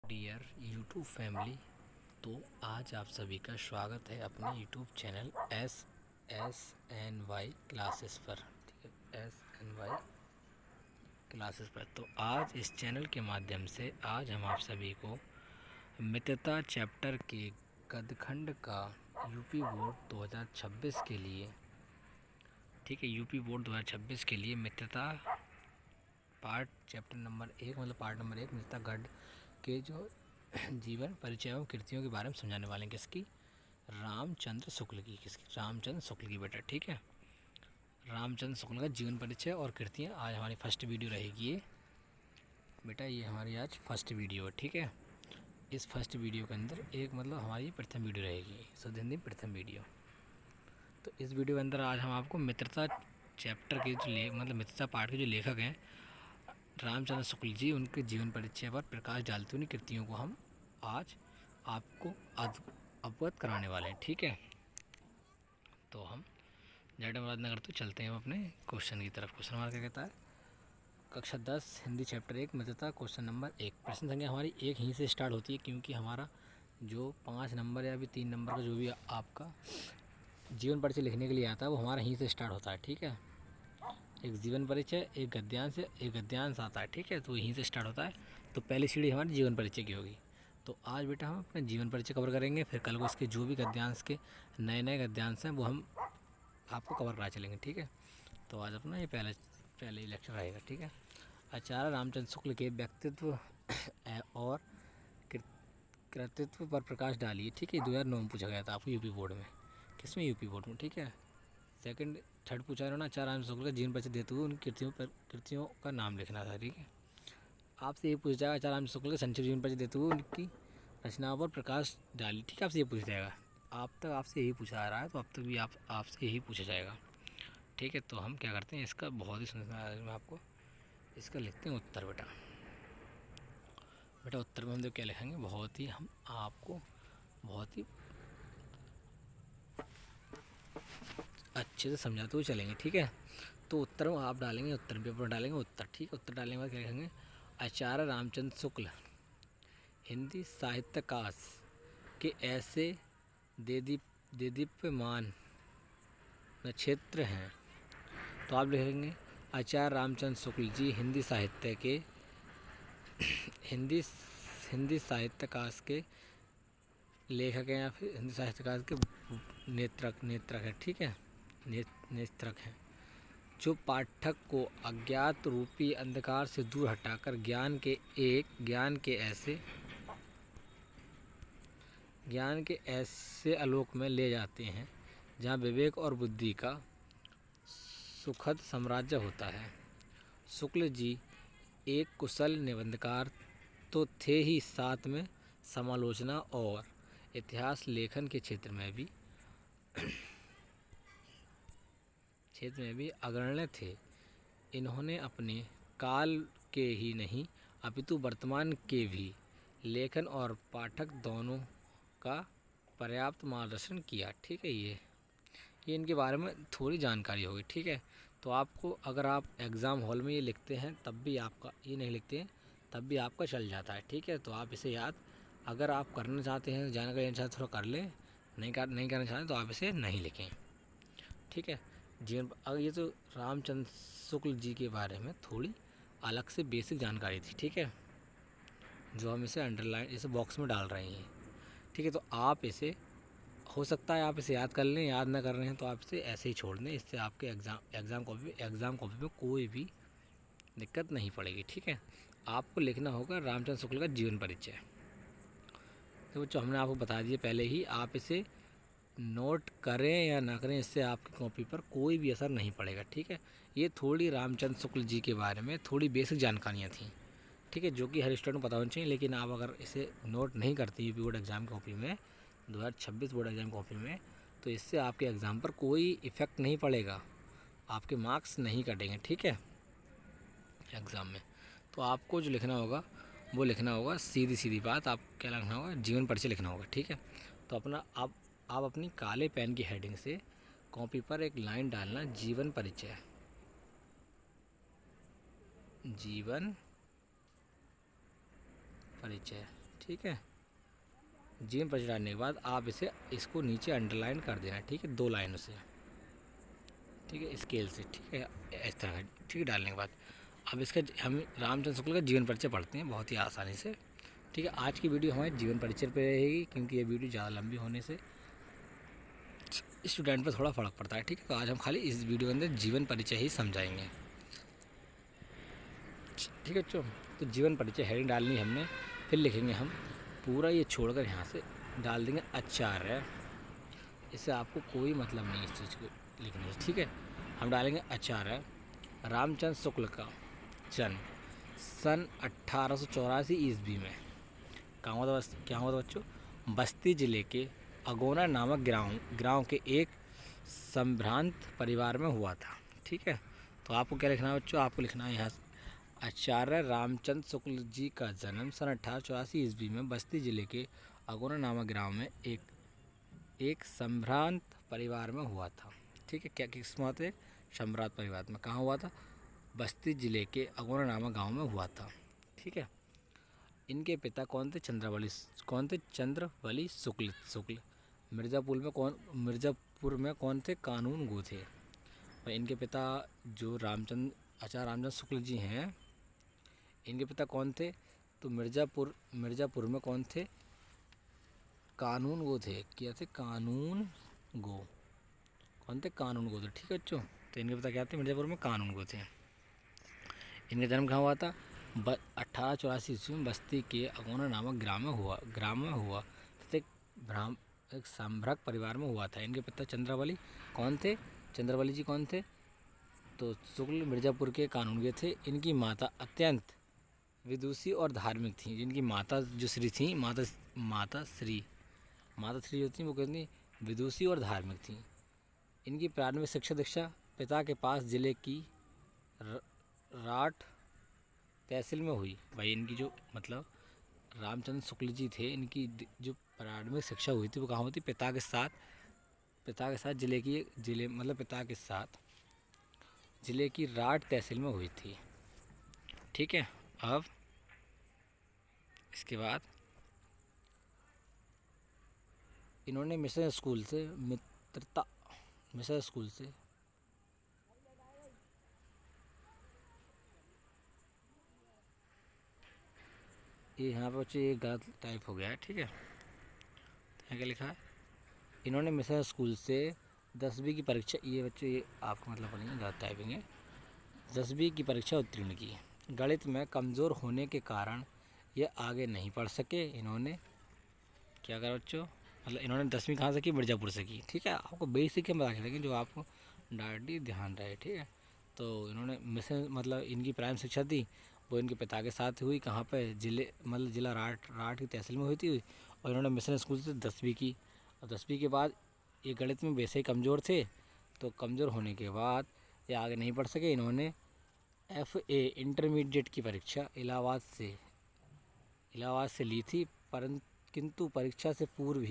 Dear YouTube family, तो आज आप सभी का स्वागत है अपने यूट्यूब चैनल SSNY क्लासेस पर। ठीक है, SNY क्लासेस पर। तो आज इस चैनल के माध्यम से आज हम आप सभी को मित्रता चैप्टर के गद्यखंड का यूपी बोर्ड 2026 के लिए, ठीक है, यूपी बोर्ड 2026 के लिए मित्रता पार्ट चैप्टर नंबर 1 मतलब पार्ट नंबर 1 मित्रता गढ़ के जो जीवन परिचय एवं कृतियों के बारे में समझाने वाले हैं। किसकी? रामचंद्र शुक्ल की। किसकी? रामचंद्र शुक्ल की बेटा। ठीक है, रामचंद्र शुक्ल का जीवन परिचय और कृतियाँ आज हमारी फर्स्ट वीडियो रहेगी ये बेटा। ये हमारी आज फर्स्ट वीडियो है। ठीक है, इस फर्स्ट वीडियो के अंदर एक मतलब हमारी प्रथम वीडियो रहेगी, शुद्ध हिंदी प्रथम वीडियो। तो इस वीडियो के अंदर आज हम आपको मित्रता चैप्टर के जो मतलब मित्रता पाठ के जो लेखक हैं रामचंद्र शुक्ल जी, उनके जीवन परिचय पर प्रकाश डालती हुई कृतियों को हम आज आपको अवगत कराने वाले हैं। ठीक है, तो हम ज़्यादा बात न करते चलते हैं हम अपने क्वेश्चन की तरफ। क्वेश्चन हमारा क्या कहता है? कक्षा 10 हिंदी चैप्टर 1 मित्रता, क्वेश्चन नंबर 1। प्रश्न संख्या हमारी एक ही से स्टार्ट होती है, क्योंकि हमारा जो 5 नंबर या भी 3 नंबर का जो भी आपका जीवन परिचय लिखने के लिए आता है वो हमारा यहीं से स्टार्ट होता है। ठीक है, एक जीवन परिचय, एक गद्यांश आता है। ठीक है, तो यहीं से स्टार्ट होता है। तो पहली सीढ़ी हमारी जीवन परिचय की होगी। तो आज बेटा हम अपने जीवन परिचय कवर करेंगे, फिर कल को इसके जो भी गद्यांश के नए गद्यांश हैं वो हम आपको कवर करा चलेंगे। ठीक है, तो आज अपना ये पहले लेक्चर रहेगा। ठीक है, आचार्य रामचंद्र शुक्ल के व्यक्तित्व और कृतित्व पर प्रकाश डालिए। ठीक है, 2009 में पूछा गया था आपको यूपी बोर्ड में। किसमें? यूपी बोर्ड में। ठीक है, थर्ड पूछा है ना, आचार्य रामचंद्र शुक्ल का जीवन परिचय देते हुए उनकी कृतियों का नाम लिखना था। ठीक है, आपसे ये पूछा जाएगा आचार्य रामचंद्र शुक्ल का संक्षिप्त जीवन परिचय देते हुए उनकी रचनाओं पर प्रकाश डाली। ठीक है, आपसे ये पूछा जाएगा। आप तक आपसे यही पूछा आ रहा है, तो अब तक भी आपसे यही पूछा जाएगा। ठीक है, तो हम क्या करते हैं, इसका बहुत ही सुंदर मैं आपको इसका लिखते हैं उत्तर बेटा। उत्तर में हम जो क्या लिखेंगे, बहुत ही हम आपको बहुत ही अच्छे से समझाते हुए चलेंगे। ठीक है, तो उत्तर में आप डालेंगे, उत्तर पेपर डालेंगे उत्तर। ठीक है, उत्तर डालने के बाद क्या लिखेंगे? आचार्य रामचंद्र शुक्ल हिंदी साहित्यकाश के ऐसे देदीप्यमान नक्षत्र हैं। तो आप लिखेंगे आचार्य रामचंद्र शुक्ल जी हिंदी साहित्यकाश के लेखक हैं, या फिर हिंदी साहित्यकाश के नेत्रक हैं। ठीक है, नेत्रक हैं, जो पाठक को अज्ञात रूपी अंधकार से दूर हटाकर ज्ञान के ऐसे आलोक में ले जाते हैं जहाँ विवेक और बुद्धि का सुखद साम्राज्य होता है। शुक्ल जी एक कुशल निबंधकार तो थे ही, साथ में समालोचना और इतिहास लेखन के क्षेत्र में भी अग्रणी थे। इन्होंने अपने काल के ही नहीं अपितु वर्तमान के भी लेखन और पाठक दोनों का पर्याप्त मार्गदर्शन किया। ठीक है, ये इनके बारे में थोड़ी जानकारी होगी। ठीक है, तो आपको अगर आप एग्ज़ाम हॉल में ये लिखते हैं तब भी आपका, ये नहीं लिखते हैं तब भी आपका चल जाता है। ठीक है, तो आप इसे याद, अगर आप करना चाहते हैं, जानकारी लेना चाहते थोड़ा कर लें, नहीं करना चाहते तो आप इसे नहीं लिखें। ठीक है, जीवन अगर ये तो रामचंद्र शुक्ल जी के बारे में थोड़ी अलग से बेसिक जानकारी थी। ठीक है, जो हम इसे अंडरलाइन इसे बॉक्स में डाल रहे हैं। ठीक है, तो आप इसे, हो सकता है आप इसे याद कर लें, याद ना कर रहे हैं तो आप इसे ऐसे ही छोड़ दें। इससे आपके एग्ज़ाम कॉपी में कोई भी दिक्कत नहीं पड़ेगी। ठीक है, आपको लिखना होगा रामचंद्र शुक्ल का जीवन परिचय। तो बच्चों हमने आपको बता दिया पहले ही, आप इसे नोट करें या ना करें, इससे आपकी कॉपी पर कोई भी असर नहीं पड़ेगा। ठीक है, ये थोड़ी रामचंद्र शुक्ल जी के बारे में थोड़ी बेसिक जानकारियाँ थीं। ठीक है, जो कि हर स्टूडेंट को पता होनी चाहिए। लेकिन आप अगर इसे नोट नहीं करते यूपी बोर्ड एग्ज़ाम कॉपी में, 2026 बोर्ड एग्ज़ाम कॉपी में, तो इससे आपके एग्ज़ाम पर कोई इफ़ेक्ट नहीं पड़ेगा, आपके मार्क्स नहीं कटेंगे। ठीक है, एग्ज़ाम में तो आपको जो लिखना होगा वो लिखना होगा, सीधी बात, आपको क्या लिखना होगा? जीवन परिचय लिखना होगा। ठीक है, तो अपना आप अपनी काले पेन की हेडिंग से कॉपी पर एक लाइन डालना, जीवन परिचय। जीवन परिचय। ठीक है। जीवन परिचय डालने के बाद आप इसको नीचे अंडरलाइन कर देना, ठीक है, 2 लाइनों से, ठीक है, स्केल से, ठीक है, इस तरह, ठीक है। डालने के बाद अब इसका हम रामचंद्र शुक्ल का जीवन परिचय पढ़ते हैं बहुत ही आसानी से, ठीक है। आज की वीडियो हमारे जीवन परिचय पर रहेगी, क्योंकि ये वीडियो ज़्यादा लंबी होने से स्टूडेंट पर थोड़ा फ़र्क पड़ता है, ठीक है। तो आज हम खाली इस वीडियो के अंदर जीवन परिचय ही समझाएंगे, ठीक है बच्चों। तो जीवन परिचय हेडिंग डालनी हमने, फिर लिखेंगे हम पूरा ये छोड़कर यहाँ से डाल देंगे आचार्य। इससे आपको कोई मतलब नहीं इस चीज़ को लिखने से, ठीक है। हम डालेंगे आचार्य रामचंद्र शुक्ल का जन्म सन 1884 ईस्वी में कहाँ हुआ था, क्या हुआ था बच्चों, बस्ती ज़िले के अगोना नामक गांव के एक संभ्रांत परिवार में हुआ था, ठीक है। तो आपको क्या लिखना है बच्चों, आपको लिखना है यहाँ आचार्य रामचंद्र शुक्ल जी का जन्म सन 1884 ईस्वी में बस्ती जिले के अगोना नामक गांव में एक संभ्रांत परिवार में हुआ था, ठीक है। क्या किस में थे, सम्राट परिवार में। कहाँ हुआ था, बस्ती जिले के अगोना नामक गांव में हुआ था, ठीक है। इनके पिता कौन थे, चंद्रवली शुक्ल। मिर्ज़ापुर में कौन थे, कानून गो थे। और इनके पिता जो आचार्य रामचंद्र शुक्ल जी हैं, इनके पिता कौन थे, तो मिर्ज़ापुर में कौन थे, कानून गो थे। क्या थे, कानून गो, कौन थे, कानून गो थे, ठीक है बच्चों। तो इनके पिता क्या थे, मिर्ज़ापुर में कानून गो थे। इनका जन्म कहाँ हुआ था, 1884 ईस्वी में बस्ती के अगोना नामक ग्राम में हुआ तथा एक संभ्रक परिवार में हुआ था। इनके पिता चंद्रवली कौन थे, चंद्रवली जी कौन थे, तो शुक्ल मिर्ज़ापुर के कानून के थे। इनकी माता अत्यंत विदुषी और धार्मिक थी। जिनकी माता जो श्री थी, माता श्री जो थी वो कहती विदुषी और धार्मिक थी। इनकी प्रारंभिक शिक्षा दीक्षा पिता के पास जिले की राठ तहसील में हुई। भाई इनकी जो मतलब रामचंद्र शुक्ल जी थे, इनकी जो प्रारंभिक शिक्षा हुई थी वो कहाँ हुई थी, पिता के साथ जिले की राठ तहसील में हुई थी, ठीक है। अब इसके बाद इन्होंने मिशन स्कूल से ये यहाँ पर बच्चे ये गलत टाइप हो गया है, ठीक है। तो क्या लिखा है, इन्होंने मिशन स्कूल से 10वीं की परीक्षा, ये बच्चे ये आपको मतलब नहीं गलत टाइपिंग है, 10वीं की परीक्षा उत्तीर्ण की। गणित में कमज़ोर होने के कारण ये आगे नहीं पढ़ सके। इन्होंने क्या करा बच्चों, मतलब इन्होंने 10वीं कहाँ से की, मिर्ज़ापुर से की, ठीक है। आपको बेसिक के बता लेकिन जो आपको डायरेक्टली ध्यान रहे, ठीक है। तो इन्होंने मिशन मतलब इनकी प्राइम शिक्षा थी वो इनके पिता के साथ हुई, कहाँ पे, जिला राठ की तहसील में हुई थी। और इन्होंने मिशन स्कूल से 10वीं की। और 10वीं के बाद ये गणित में वैसे ही कमज़ोर थे, तो कमज़ोर होने के बाद ये आगे नहीं पढ़ सके। इन्होंने FA इंटरमीडिएट की परीक्षा इलाहाबाद से ली थी, किंतु परीक्षा से पूर्व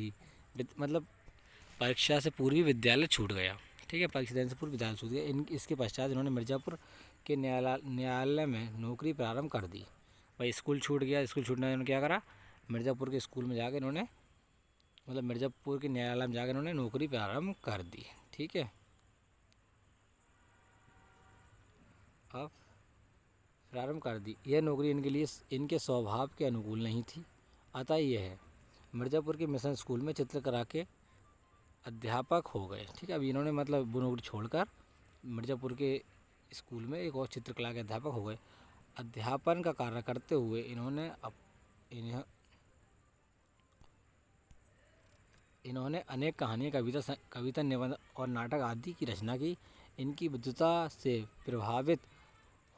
ही विद्यालय छूट गया, ठीक है। परीक्षा देने से पूर्व विद्यालय छूट गया। इसके पश्चात इन्होंने मिर्ज़ापुर के न्यायालय में नौकरी प्रारंभ कर दी। भाई स्कूल छूट गया, स्कूल छूटने इन्होंने क्या करा, मिर्ज़ापुर के स्कूल में जाकर इन्होंने मिर्ज़ापुर के न्यायालय में जाकर इन्होंने नौकरी प्रारंभ कर दी, ठीक है। अब प्रारंभ कर दी, यह नौकरी इनके लिए इनके स्वभाव के अनुकूल नहीं थी, अतः यह मिर्ज़ापुर के मिशन स्कूल में चित्रकला के अध्यापक हो गए, ठीक है। अब इन्होंने मतलब वो नौकरी छोड़कर मिर्ज़ापुर के स्कूल में एक और चित्रकला के अध्यापक हो गए। अध्यापन का कार्य करते हुए इन्होंने अनेक कहानियाँ, कविता, निबंध और नाटक आदि की रचना की। इनकी विद्वता से प्रभावित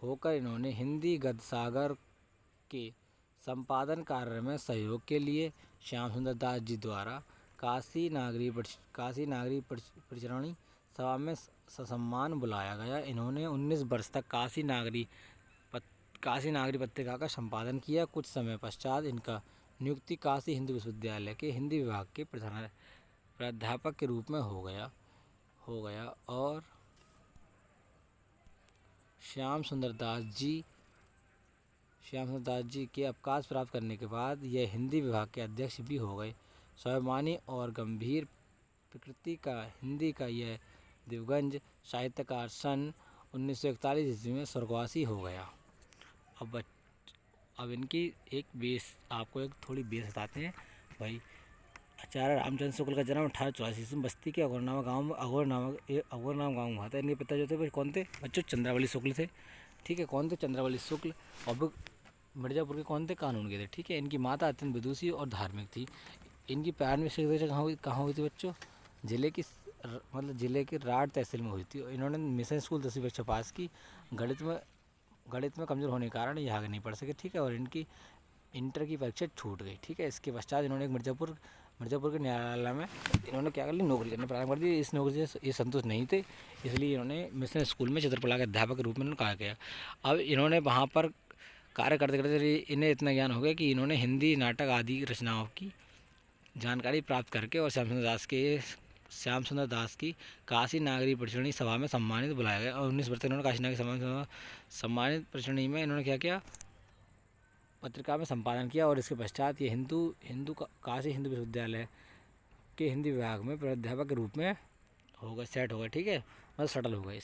होकर इन्होंने हिंदी गद्य सागर के संपादन कार्य में सहयोग के लिए श्याम सुंदर दास जी द्वारा काशी नागरी परिचरणी सभा में ससम्मान बुलाया गया। इन्होंने 19 वर्ष तक काशी नागरी पत्रिका का संपादन किया। कुछ समय पश्चात इनका नियुक्ति काशी हिंदू विश्वविद्यालय के हिंदी विभाग के प्राध्यापक के रूप में हो गया और श्याम सुंदर दास जी श्याम सुंदर दास जी के अवकाश प्राप्त करने के बाद यह हिंदी विभाग के अध्यक्ष भी हो गए। स्वाभिमानी और गंभीर प्रकृति का हिंदी का यह दिवंगत साहित्यकार सन 1941 ईस्वी में स्वर्गवासी हो गया। अब इनकी एक बेस आपको एक थोड़ी बेस बताते हैं भाई। आचार्य रामचंद्र शुक्ल का जन्म 1884 ईस्वी में बस्ती के अघोर नामक गाँव में अघोर नाम गाँव में हुआ था। इनके पिता जो थे वो कौन थे बच्चों? चंद्रावली शुक्ल थे। ठीक है, कौन थे? चंद्रावली शुक्ल। और मिर्जापुर के कौन थे? कानून के थे। ठीक है, इनकी माता अत्यंत विदुषी और धार्मिक थी। इनकी प्रारंभिक शिक्षा कहाँ हुई थी बच्चों? जिले की जिले के राड तहसील में हुई थी। इन्होंने मिशन स्कूल 10वीं कक्षा पास की। गणित में कमज़ोर होने के कारण ये आगे नहीं पढ़ सके। ठीक है, और इनकी इंटर की परीक्षा छूट गई। ठीक है, इसके पश्चात इन्होंने मिर्ज़ापुर के न्यायालय में इन्होंने क्या कर ली? नौकरी करना प्रारंभ कर दी। इस नौकरी से ये संतुष्ट नहीं थे, इसलिए इन्होंने मिशन स्कूल में चित्रकला के अध्यापक के रूप में कार्य किया। अब इन्होंने वहाँ पर कार्य करते करते इन्हें इतना ज्ञान हो गया कि इन्होंने हिंदी नाटक आदि रचनाओं की जानकारी प्राप्त करके और श्याम सुंदर दास की काशी नागरी प्रचुरणी सभा में सम्मानित बुलाया गया। और 19 वर्ष तक इन्होंने काशी नागरी सम्मानित प्रचुरणी में इन्होंने क्या किया? पत्रिका में संपादन किया। और इसके पश्चात ये काशी हिंदू विश्वविद्यालय के हिंदी विभाग में प्राध्यापक के रूप में हो गए, सेट हो गए। ठीक है, मतलब सेटल हो गए।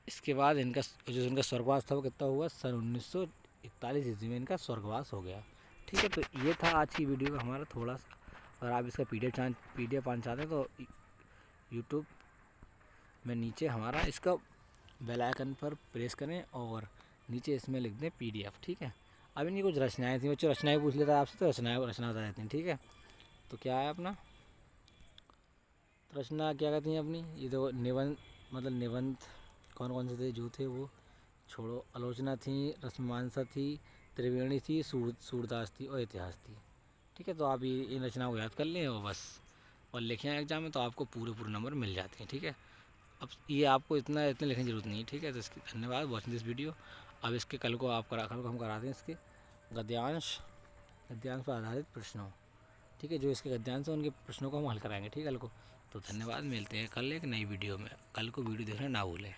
इसके बाद इनका जो स्वर्गवास था वो कितना हुआ? सन 1941 ईस्वी में इनका स्वर्गवास हो गया। ठीक है, तो ये था आज की वीडियो का हमारा थोड़ा सा। अगर आप इसका PDF पाना चाहते हैं तो यूट्यूब में नीचे हमारा इसका बेल आइकन पर प्रेस करें और नीचे इसमें लिख दें PDF। ठीक है, अब इनकी कुछ रचनाएँ थी बच्चों, रचनाएँ पूछ लेता है आपसे तो रचना बता देते हैं। ठीक है, तो क्या है अपना रचना क्या कहती हैं अपनी? ये तो निबंध कौन से थे जो थे वो छोड़ो। आलोचना थी, रसमीमांसा थी, त्रिवेणी थी, सूरदास थी और इतिहास थी। ठीक है, तो आप ये इन रचनाओं को याद कर लें और बस और लिखें एग्जाम में तो आपको पूरे नंबर मिल जाते हैं। ठीक है, अब ये आपको इतने लिखने की जरूरत नहीं है। ठीक है, तो इसकी धन्यवाद वॉचिंग दिस वीडियो। अब इसके कल को हम कराते हैं इसके गद्यांश पर आधारित प्रश्नों। ठीक है, जो इसके गद्यांश हैं उनके प्रश्नों को हम हल कराएंगे। ठीक है, कल को। तो धन्यवाद, मिलते हैं कल एक नई वीडियो में। कल को वीडियो देखना ना भूलें।